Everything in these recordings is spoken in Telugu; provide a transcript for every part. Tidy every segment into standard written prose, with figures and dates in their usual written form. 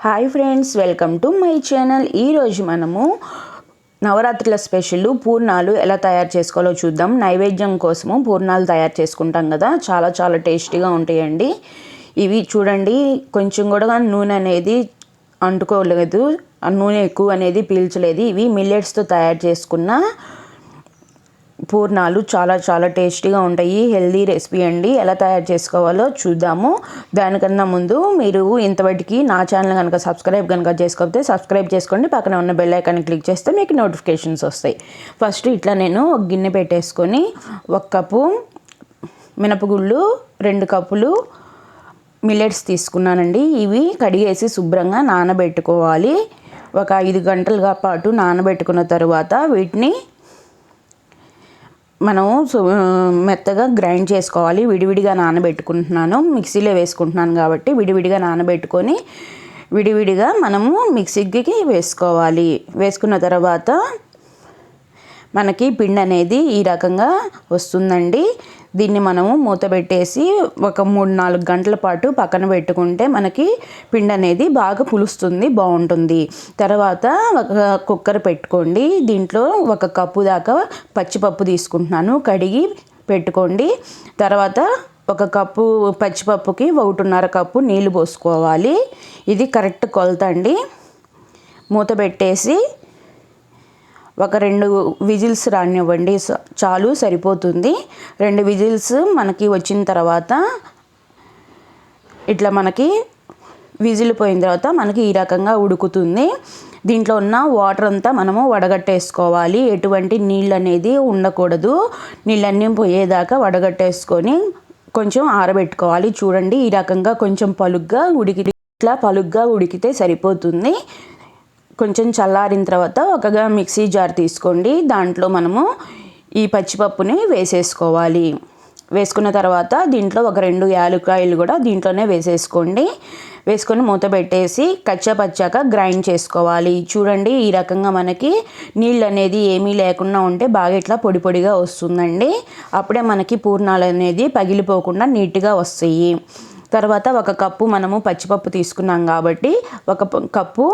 Hi friends, welcome to my channel. ఈరోజు మనము నవరాత్రుల స్పెషల్ పూర్ణాలు ఎలా తయారు చేసుకోవాలో చూద్దాం. నైవేద్యం కోసము పూర్ణాలు తయారు చేసుకుంటాం కదా, చాలా చాలా టేస్టీగా ఉంటాయండి. ఇవి చూడండి, కొంచెం కూడా నూనె అనేది అంటుకోలేదు, నూనె ఎక్కువ అనేది పీల్చలేదు. ఇవి మిల్లెట్స్తో తయారు చేసుకున్న పూర్ణాలు చాలా చాలా టేస్టీగా ఉంటాయి. హెల్దీ రెసిపీ అండి. ఎలా తయారు చేసుకోవాలో చూద్దాము. దానికన్నా ముందు మీరు ఇంతవరకు నా ఛానల్ కనుక సబ్స్క్రైబ్ చేసుకోకపోతే సబ్స్క్రైబ్ చేసుకోండి. పక్కన ఉన్న బెల్ ఐకాన్ని క్లిక్ చేస్తే మీకు నోటిఫికేషన్స్ వస్తాయి. ఫస్ట్ ఇట్లా నేను ఒక గిన్నె పెట్టేసుకొని 1 కప్పు మినపగుళ్ళు, 2 కప్పులు మిల్లెట్స్ తీసుకున్నానండి. ఇవి కడిగేసి శుభ్రంగా నానబెట్టుకోవాలి. ఒక 5 గంటల పాటు నానబెట్టుకున్న తర్వాత వీటిని మనం మెత్తగా గ్రైండ్ చేసుకోవాలి. విడివిడిగా నానబెట్టుకుంటున్నాను, మిక్సీలో వేసుకుంటున్నాను కాబట్టి విడివిడిగా నానబెట్టుకొని విడివిడిగా మనము మిక్సీకి వేసుకోవాలి. వేసుకున్న తర్వాత మనకి పిండి అనేది ఈ రకంగా వస్తుందండి. దీన్ని మనము మూత పెట్టేసి ఒక 3-4 గంటల పాటు పక్కన పెట్టుకుంటే మనకి పిండి అనేది బాగా పులుస్తుంది, బాగుంటుంది. తర్వాత ఒక కుక్కర్ పెట్టుకోండి. దీంట్లో 1 కప్పు దాకా పచ్చిపప్పు తీసుకుంటున్నాను, కడిగి పెట్టుకోండి. తర్వాత 1 కప్పు పచ్చిపప్పుకి 1.5 కప్పు నీళ్ళు పోసుకోవాలి. ఇది కరెక్ట్ కొలత అండి. మూత పెట్టేసి ఒక 2 విజిల్స్ రానివ్వండి, చాలు, సరిపోతుంది. 2 విజిల్స్ మనకి వచ్చిన తర్వాత ఇట్లా మనకి విజిల్ పోయిన తర్వాత మనకి ఈ రకంగా ఉడుకుతుంది. దీంట్లో ఉన్న వాటర్ అంతా మనము వడగట్టేసుకోవాలి. ఎటువంటి నీళ్ళు అనేది ఉండకూడదు. నీళ్ళన్నీ పోయేదాకా వడగట్టేసుకొని కొంచెం ఆరబెట్టుకోవాలి. చూడండి, ఈ రకంగా కొంచెం పలుగ్గా ఇట్లా పలుగ్గా ఉడికితే సరిపోతుంది. కొంచెం చల్లారిన తర్వాత ఒక మిక్సీ జార్ తీసుకోండి. దాంట్లో మనము ఈ పచ్చిపప్పుని వేసేసుకోవాలి. వేసుకున్న తర్వాత దీంట్లో ఒక 2 యాలక్కాయలు కూడా దీంట్లోనే వేసేసుకోండి. వేసుకొని మూత పెట్టేసి కచ్చాపచ్చాక గ్రైండ్ చేసుకోవాలి. చూడండి, ఈ రకంగా మనకి నీళ్ళు అనేది ఏమీ లేకుండా ఉంటే బాగా ఇట్లా పొడి పొడిగా వస్తుందండి. అప్పుడే మనకి పూర్ణాలు అనేది పగిలిపోకుండా నీట్గా వస్తాయి. తర్వాత 1 కప్పు మనము పచ్చిపప్పు తీసుకున్నాం కాబట్టి 1 కప్పు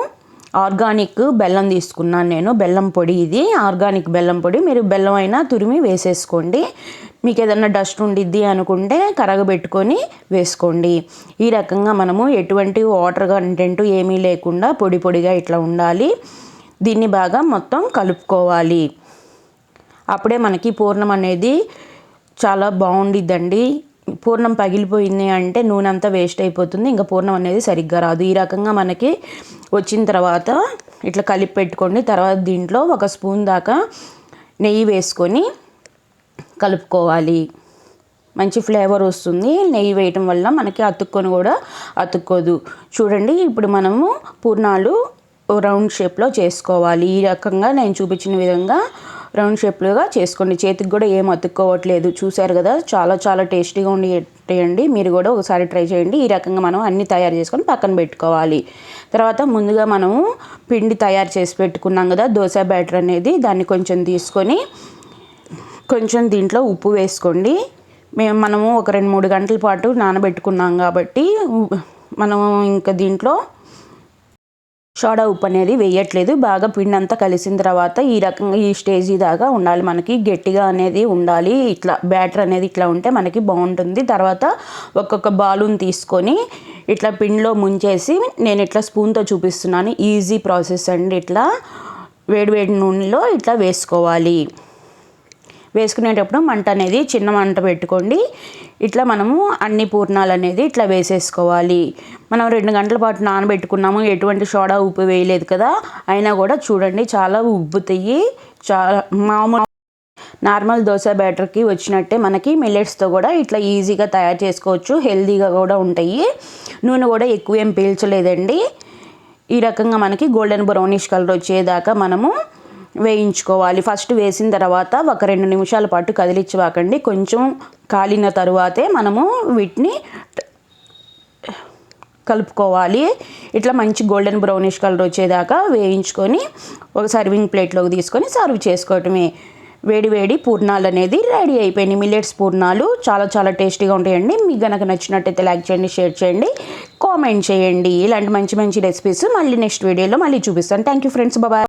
ఆర్గానిక్ బెల్లం తీసుకున్నాను నేను. బెల్లం పొడి, ఇది ఆర్గానిక్ బెల్లం పొడి. మీరు బెల్లం అయినా తురిమి వేసేసుకోండి. మీకు ఏదన్నా డస్ట్ ఉండిద్ది అనుకుంటే కరగబెట్టుకొని వేసుకోండి. ఈ రకంగా మనము ఎటువంటి వాటర్ కంటెంట్ ఏమీ లేకుండా పొడి పొడిగా ఇట్లా ఉండాలి. దీన్ని బాగా మొత్తం కలుపుకోవాలి. అప్పుడే మనకి పూర్ణం అనేది చాలా బాగుండిద్దండి. పూర్ణం పగిలిపోయింది అంటే నూనె అంతా వేస్ట్ అయిపోతుంది, ఇంకా పూర్ణం అనేది సరిగ్గా రాదు. ఈ రకంగా మనకి వచ్చిన తర్వాత ఇట్లా కలిపి పెట్టుకోండి. తర్వాత దీంట్లో 1 స్పూన్ దాకా నెయ్యి వేసుకొని కలుపుకోవాలి. మంచి ఫ్లేవర్ వస్తుంది. నెయ్యి వేయటం వల్ల మనకి అతుక్కొని కూడా అతుక్కోదు. చూడండి, ఇప్పుడు మనము పూర్ణాలు రౌండ్ షేప్లో చేసుకోవాలి. ఈ రకంగా నేను చూపించిన విధంగా రౌండ్ షేప్లుగా చేసుకోండి. చేతికి కూడా ఏం అతుక్కోవట్లేదు. చూసారు కదా, చాలా చాలా టేస్టీగా ఉండేయండి. మీరు కూడా ఒకసారి ట్రై చేయండి. ఈ రకంగా మనం అన్నీ తయారు చేసుకొని పక్కన పెట్టుకోవాలి. తర్వాత ముందుగా మనము పిండి తయారు చేసి పెట్టుకున్నాం కదా, దోశ బ్యాటర్ అనేది, దాన్ని కొంచెం తీసుకొని కొంచెం దీంట్లో ఉప్పు వేసుకోండి. మనము ఒక 2-3 గంటల పాటు నానబెట్టుకున్నాం కాబట్టి మనము ఇంకా దీంట్లో సోడా ఉప్పు అనేది వేయట్లేదు. బాగా పిండి అంతా కలిసిన తర్వాత ఈ రకంగా ఈ స్టేజ్ దాకా ఉండాలి. మనకి గట్టిగా అనేది ఉండాలి. ఇట్లా బ్యాటర్ అనేది ఇట్లా ఉంటే మనకి బాగుంటుంది. తర్వాత ఒక్కొక్క బాలుని తీసుకొని ఇట్లా పిండిలో ముంచేసి నేను ఇట్లా స్పూన్తో చూపిస్తున్నాను. ఈజీ ప్రాసెస్ అండి. ఇట్లా వేడి నూనెలో ఇట్లా వేసుకోవాలి. వేసుకునేటప్పుడు మంట అనేది చిన్న మంట పెట్టుకోండి. ఇట్లా మనము అన్ని పూర్ణాలు అనేది ఇట్లా వేసేసుకోవాలి. మనం 2 గంటల పాటు నానబెట్టుకున్నాము, ఎటువంటి సోడా ఉప్పు వేయలేదు కదా, అయినా కూడా చూడండి చాలా ఉబ్బుతాయి. చాలా నార్మల్ దోశ బ్యాటర్కి వచ్చినట్టే మనకి మిల్లెట్స్తో కూడా ఇట్లా ఈజీగా తయారు చేసుకోవచ్చు. హెల్తీగా కూడా ఉంటాయి. నూనె కూడా ఎక్కువ ఏం పీల్చలేదండి. ఈ రకంగా మనకి గోల్డెన్ బ్రౌనిష్ కలర్ వచ్చేదాకా మనము వేయించుకోవాలి. ఫస్ట్ వేసిన తర్వాత ఒక 2 నిమిషాల పాటు కదిలించవాకండి. కొంచెం కాలిన తరువాతే మనము వీటిని కలుపుకోవాలి. ఇట్లా మంచి గోల్డెన్ బ్రౌనిష్ కలర్ వచ్చేదాకా వేయించుకొని ఒక సర్వింగ్ ప్లేట్లోకి తీసుకొని సర్వ్ చేసుకోవటమే. వేడి పూర్ణాలు అనేది రెడీ అయిపోయినాయి. మిల్లెట్స్ పూర్ణాలు చాలా చాలా టేస్టీగా ఉంటాయండి. మీకు కనుక నచ్చినట్టయితే లైక్ చేయండి, షేర్ చేయండి. కామెంట్ చేయండి. ఇలాంటి మంచి మంచి రెసిపీస్ మళ్ళీ నెక్స్ట్ వీడియోలో మళ్ళీ చూపిస్తాను. Thank you friends, bye.